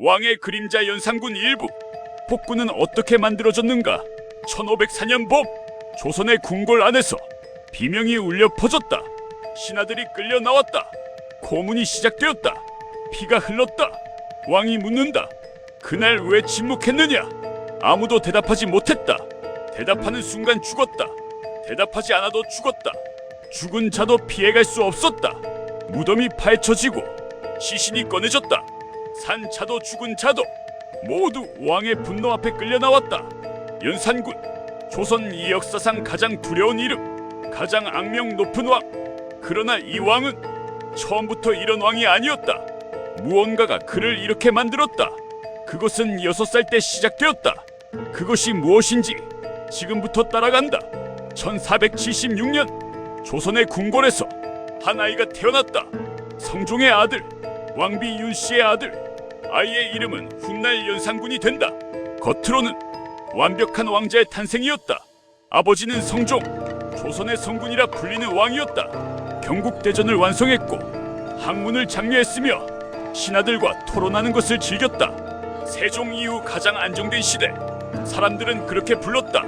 왕의 그림자 연산군 일부. 복군은 어떻게 만들어졌는가? 1504년 봄 조선의 궁궐 안에서 비명이 울려 퍼졌다. 신하들이 끌려 나왔다. 고문이 시작되었다. 피가 흘렀다. 왕이 묻는다. 그날 왜 침묵했느냐? 아무도 대답하지 못했다. 대답하는 순간 죽었다. 대답하지 않아도 죽었다. 죽은 자도 피해갈 수 없었다. 무덤이 파헤쳐지고 시신이 꺼내졌다. 산 자도 죽은 자도 모두 왕의 분노 앞에 끌려 나왔다. 연산군, 조선 이 역사상 가장 두려운 이름, 가장 악명 높은 왕. 그러나 이 왕은 처음부터 이런 왕이 아니었다. 무언가가 그를 이렇게 만들었다. 그것은 6살 때 시작되었다. 그것이 무엇인지 지금부터 따라간다. 1476년 조선의 궁궐에서 한 아이가 태어났다. 성종의 아들, 왕비 윤씨의 아들. 아이의 이름은 훗날 연산군이 된다. 겉으로는 완벽한 왕자의 탄생이었다. 아버지는 성종, 조선의 성군이라 불리는 왕이었다. 경국대전을 완성했고 학문을 장려했으며 신하들과 토론하는 것을 즐겼다. 세종 이후 가장 안정된 시대, 사람들은 그렇게 불렀다.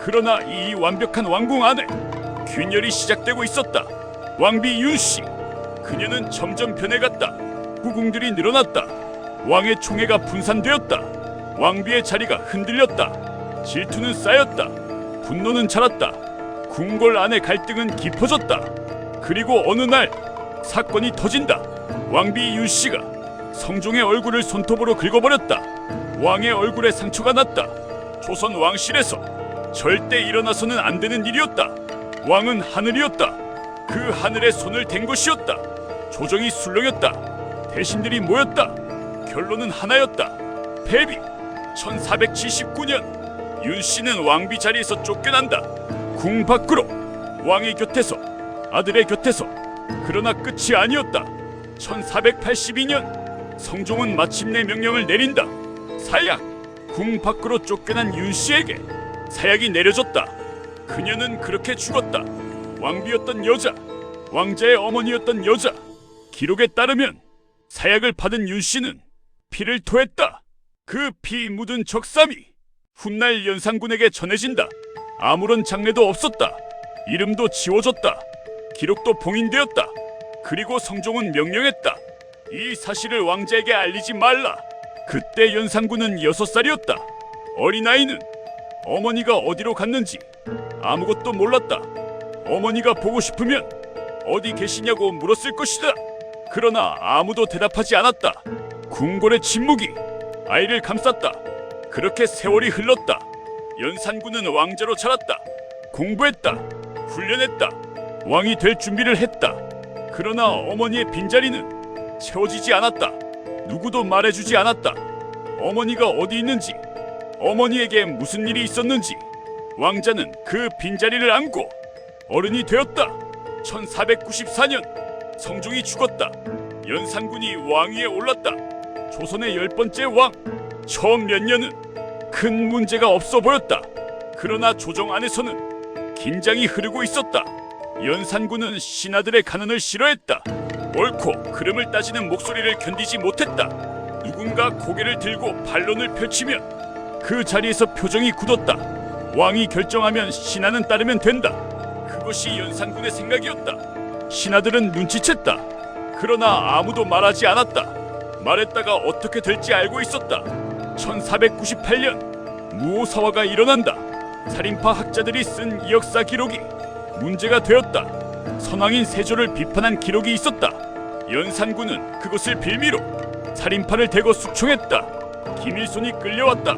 그러나 이 완벽한 왕궁 안에 균열이 시작되고 있었다. 왕비 윤씨, 그녀는 점점 변해갔다. 후궁들이 늘어났다. 왕의 총애가 분산되었다. 왕비의 자리가 흔들렸다. 질투는 쌓였다. 분노는 자랐다. 궁궐 안의 갈등은 깊어졌다. 그리고 어느 날 사건이 터진다. 왕비 윤씨가 성종의 얼굴을 손톱으로 긁어버렸다. 왕의 얼굴에 상처가 났다. 조선 왕실에서 절대 일어나서는 안 되는 일이었다. 왕은 하늘이었다. 그 하늘에 손을 댄 것이었다. 조정이 술렁였다. 대신들이 모였다. 결론은 하나였다. 패비. 1479년 윤씨는 왕비 자리에서 쫓겨난다. 궁 밖으로, 왕의 곁에서, 아들의 곁에서. 그러나 끝이 아니었다. 1482년 성종은 마침내 명령을 내린다. 사약! 궁 밖으로 쫓겨난 윤씨에게 사약이 내려졌다. 그녀는 그렇게 죽었다. 왕비였던 여자, 왕자의 어머니였던 여자. 기록에 따르면 사약을 받은 윤씨는 피를 토했다. 그 피 묻은 적삼이 훗날 연산군에게 전해진다. 아무런 장례도 없었다. 이름도 지워졌다. 기록도 봉인되었다. 그리고 성종은 명령했다. 이 사실을 왕자에게 알리지 말라. 그때 연산군은 6살이었다. 어린아이는 어머니가 어디로 갔는지 아무것도 몰랐다. 어머니가 보고 싶으면 어디 계시냐고 물었을 것이다. 그러나 아무도 대답하지 않았다. 궁궐의 침묵이 아이를 감쌌다. 그렇게 세월이 흘렀다. 연산군은 왕자로 자랐다. 공부했다. 훈련했다. 왕이 될 준비를 했다. 그러나 어머니의 빈자리는 채워지지 않았다. 누구도 말해주지 않았다. 어머니가 어디 있는지, 어머니에게 무슨 일이 있었는지. 왕자는 그 빈자리를 안고 어른이 되었다. 1494년 성종이 죽었다. 연산군이 왕위에 올랐다. 조선의 10번째 왕. 처음 몇 년은 큰 문제가 없어 보였다. 그러나 조정 안에서는 긴장이 흐르고 있었다. 연산군은 신하들의 간언을 싫어했다. 옳고 그름을 따지는 목소리를 견디지 못했다. 누군가 고개를 들고 반론을 펼치면 그 자리에서 표정이 굳었다. 왕이 결정하면 신하는 따르면 된다. 그것이 연산군의 생각이었다. 신하들은 눈치챘다. 그러나 아무도 말하지 않았다. 말했다가 어떻게 될지 알고 있었다. 1498년 무오사화가 일어난다. 살인파 학자들이 쓴 이 역사 기록이 문제가 되었다. 선왕인 세조를 비판한 기록이 있었다. 연산군은 그것을 빌미로 살인파를 대거 숙청했다. 김일손이 끌려왔다.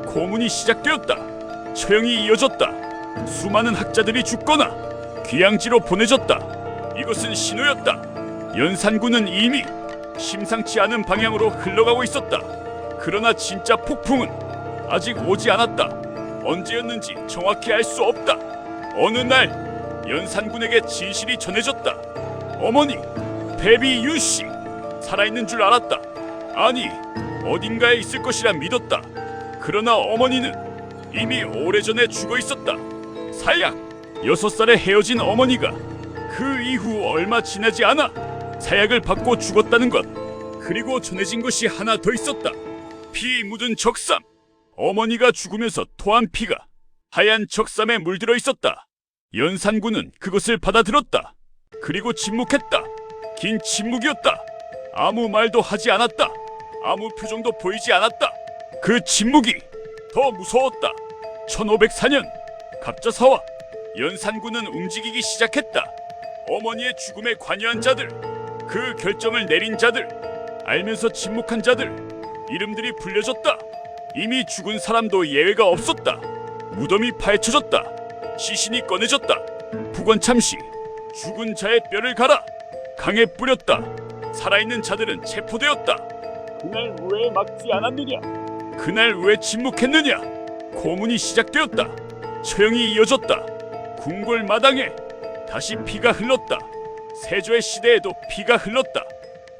고문이 시작되었다. 처형이 이어졌다. 수많은 학자들이 죽거나 귀양지로 보내졌다. 이것은 신호였다. 연산군은 이미 심상치 않은 방향으로 흘러가고 있었다. 그러나 진짜 폭풍은 아직 오지 않았다. 언제였는지 정확히 알 수 없다. 어느 날 연산군에게 진실이 전해졌다. 어머니, 패비 윤씨 살아있는 줄 알았다. 아니, 어딘가에 있을 것이라 믿었다. 그러나 어머니는 이미 오래전에 죽어 있었다. 사약! 6살에 헤어진 어머니가 그 이후 얼마 지나지 않아 사약을 받고 죽었다는 것. 그리고 전해진 것이 하나 더 있었다. 피 묻은 적삼. 어머니가 죽으면서 토한 피가 하얀 적삼에 물들어 있었다. 연산군은 그것을 받아들었다. 그리고 침묵했다. 긴 침묵이었다. 아무 말도 하지 않았다. 아무 표정도 보이지 않았다. 그 침묵이 더 무서웠다. 1504년 갑자사와 연산군은 움직이기 시작했다. 어머니의 죽음에 관여한 자들, 그 결정을 내린 자들, 알면서 침묵한 자들, 이름들이 불려졌다. 이미 죽은 사람도 예외가 없었다. 무덤이 파헤쳐졌다. 시신이 꺼내졌다. 부관참시, 죽은 자의 뼈를 갈아 강에 뿌렸다. 살아있는 자들은 체포되었다. 그날 왜 막지 않았느냐? 그날 왜 침묵했느냐? 고문이 시작되었다. 처형이 이어졌다. 궁궐 마당에 다시 피가 흘렀다. 세조의 시대에도 피가 흘렀다.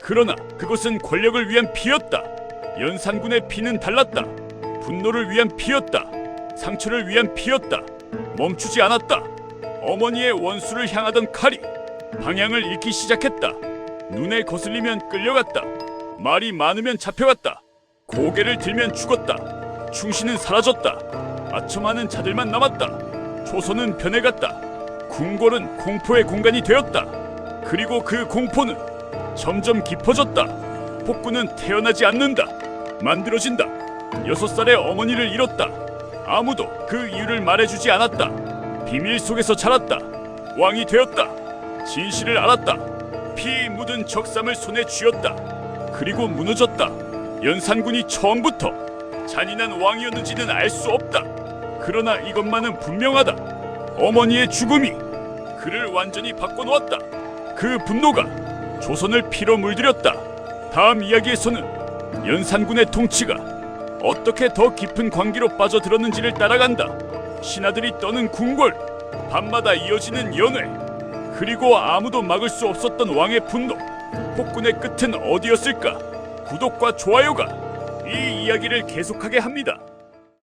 그러나 그것은 권력을 위한 피였다. 연산군의 피는 달랐다. 분노를 위한 피였다. 상처를 위한 피였다. 멈추지 않았다. 어머니의 원수를 향하던 칼이 방향을 잃기 시작했다. 눈에 거슬리면 끌려갔다. 말이 많으면 잡혀갔다. 고개를 들면 죽었다. 충신은 사라졌다. 아첨하는 자들만 남았다. 조선은 변해갔다. 궁궐은 공포의 공간이 되었다. 그리고 그 공포는 점점 깊어졌다. 폭군은 태어나지 않는다. 만들어진다. 6살의 어머니를 잃었다. 아무도 그 이유를 말해주지 않았다. 비밀 속에서 자랐다. 왕이 되었다. 진실을 알았다. 피 묻은 적삼을 손에 쥐었다. 그리고 무너졌다. 연산군이 처음부터 잔인한 왕이었는지는 알 수 없다. 그러나 이것만은 분명하다. 어머니의 죽음이 그를 완전히 바꿔놓았다. 그 분노가 조선을 피로 물들였다. 다음 이야기에서는 연산군의 통치가 어떻게 더 깊은 광기로 빠져들었는지를 따라간다. 신하들이 떠는 궁궐, 밤마다 이어지는 연회, 그리고 아무도 막을 수 없었던 왕의 분노. 폭군의 끝은 어디였을까? 구독과 좋아요가 이 이야기를 계속하게 합니다.